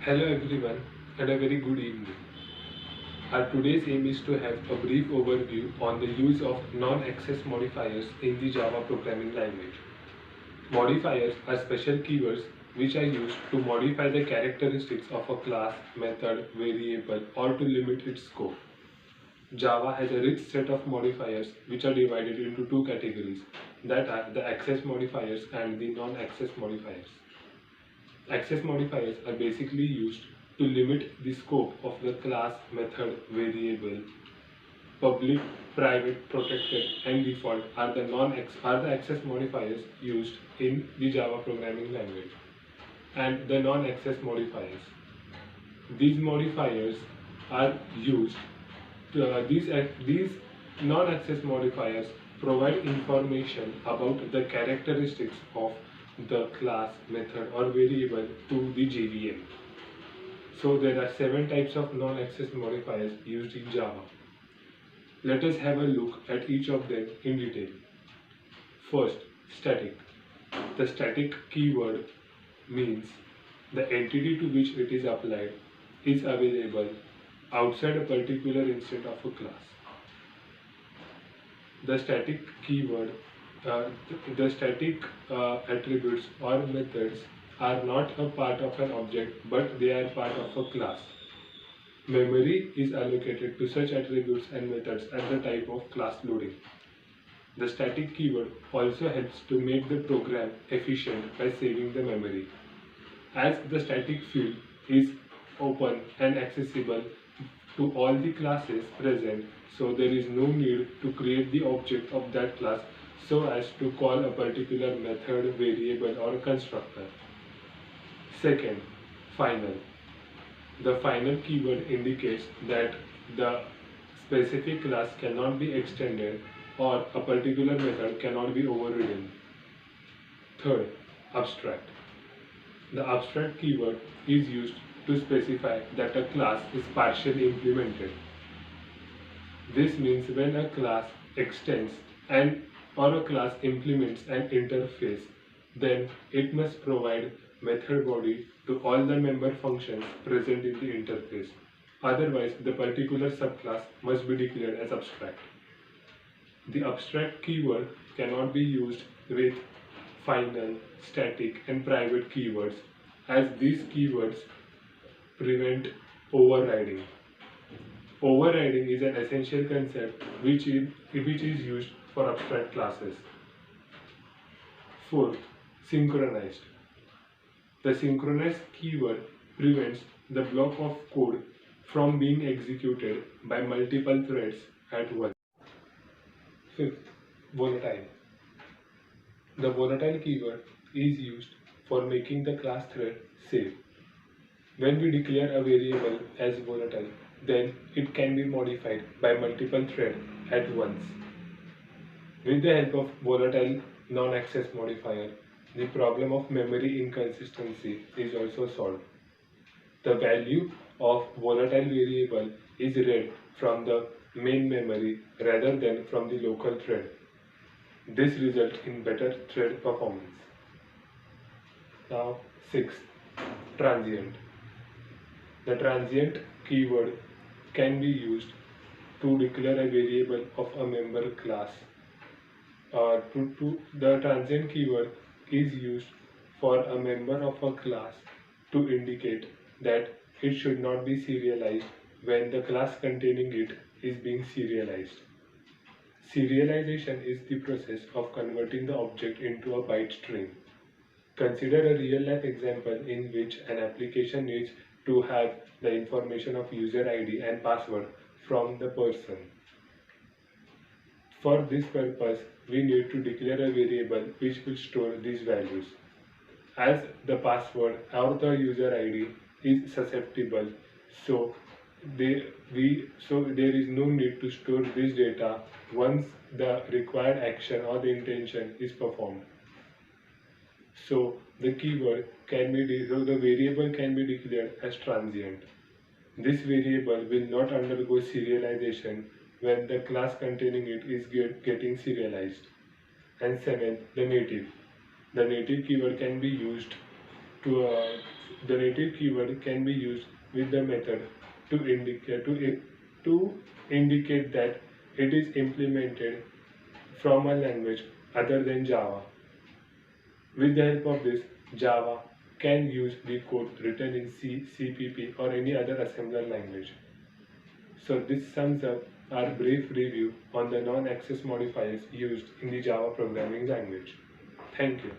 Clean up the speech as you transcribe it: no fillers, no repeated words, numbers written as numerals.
Hello everyone and a very good evening. Our today's aim is to have a brief overview on the use of non-access modifiers in the Java programming language. Modifiers are special keywords which are used to modify the characteristics of a class, method, variable or to limit its scope. Java has a rich set of modifiers which are divided into two categories, that are the access modifiers and the non-access modifiers. Access modifiers are basically used to limit the scope of the class, method, variable. Public, private, protected, and default are the access modifiers used in the Java programming language, and the non-access modifiers. These modifiers are used. These non-access modifiers provide information about the characteristics of the class, method, or variable to the JVM. So there are 7 types of non-access modifiers used in Java. Let us have a look at each of them in detail. First, static. The static keyword means the entity to which it is applied is available outside a particular instance of a class. The static keyword, the static attributes or methods are not a part of an object, but they are part of a class. Memory is allocated to such attributes and methods at the type of class loading. The static keyword also helps to make the program efficient by saving the memory. As the static field is open and accessible to all the classes present, so there is no need to create the object of that class so as to call a particular method, variable or constructor. Second, final. The final keyword indicates that the specific class cannot be extended or a particular method cannot be overridden. Third, abstract. The abstract keyword is used to specify that a class is partially implemented. This means when a class extends or a class implements an interface, then it must provide method body to all the member functions present in the interface. Otherwise, the particular subclass must be declared as abstract. The abstract keyword cannot be used with final, static, and private keywords, as these keywords prevent overriding. Overriding is an essential concept which is used for abstract classes. Fourth, synchronized. The synchronized keyword prevents the block of code from being executed by multiple threads at once. Fifth, volatile. The volatile keyword is used for making the class thread safe. When we declare a variable as volatile, then it can be modified by multiple threads at once. With the help of volatile non-access modifier, the problem of memory inconsistency is also solved. The value of volatile variable is read from the main memory rather than from the local thread. This results in better thread performance. Now, sixth, transient. The transient keyword can be used to declare a variable of a member class. The transient keyword is used for a member of a class to indicate that it should not be serialized when the class containing it is being serialized. Serialization is the process of converting the object into a byte string. Consider a real-life example in which an application needs to have the information of user ID and password from the person. For this purpose, we need to declare a variable which will store these values. As the password or the user ID is susceptible, so there is no need to store this data once the required action or the intention is performed. So the variable can be declared as transient. This variable will not undergo serialization when the class containing it is getting serialized. And 7, the native. The native keyword can be used to The native keyword can be used with the method to indicate that it is implemented from a language other than Java. With the help of this, Java can use the code written in C, CPP or any other assembler language. So this sums up our brief review on the non-access modifiers used in the Java programming language. Thank you.